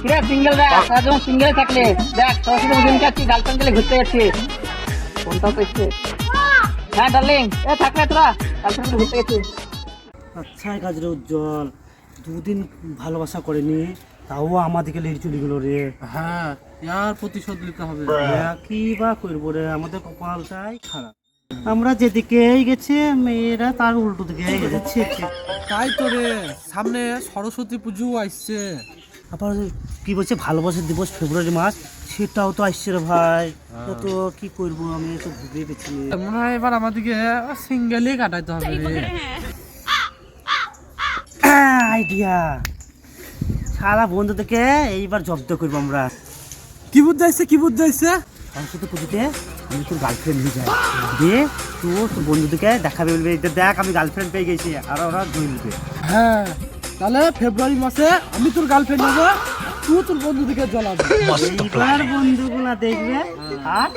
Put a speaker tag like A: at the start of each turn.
A: কিরে সিঙ্গেল রা সারা যখন সিঙ্গেল থাকলে দেখ সরস্বতী পুজো যাচ্ছি গার্লফ্রেন্ড গেলে ঘুরতে যাচ্ছি কোনটা পেয়েছে হ্যাঁ ডার্লিং এ থাকলে তোরা গার্লফ্রেন্ড ঘুরতে গেছি।
B: আচ্ছা কাজরে উজ্জ্বল, দুদিন ভালোবাসা করেনি তাও আমাদেরকে লেট চলে গেল রে।
C: হ্যাঁ ইয়ার প্রতিশোধ নিতে হবে।
B: কি বা করবো রে, আমাদের কপালটাই খারাপ। আমরা যেদিকেই গেছি মেয়েরা তার উল্টো দিকে গেছে।
C: তাই তো রে, সামনে সরস্বতী পুজো আসছে।
B: আবার কি বলছে ভালোবাসা দিবস ফেব্রুয়ারি মাস, সেটাও তো আসছে রে ভাই। তো কি করবো আমি তো ভেবে পেয়েছি।
C: মনে হয় এবার আমাদেরকে সিঙ্গেলই কাটাইতে হবে রে।
B: আইডিয়া, সারা বন্ধুদেরকে এইবার জব্দ করবো আমরা।
C: কি বুদ্ধি আসছে, কি বুদ্ধি আসছে?
B: সরস্বতী পুজোতে আমি তোর গার্লফ্রেন্ড নিয়ে যাই দিয়ে তোর বন্ধুদেরকে দেখাবে, বলবে দেখ আমি গার্লফ্রেন্ড পেয়ে গেছি, আর ওরা জ্বলবে।
C: হ্যাঁ তাহলে ফেব্রুয়ারি মাসে আমি তোর গার্লফ্রেন্ড নেবো, তুই তোর বন্ধুদিকে জ্বলাবি।
B: এইবার বন্ধুগুলা দেখবে আর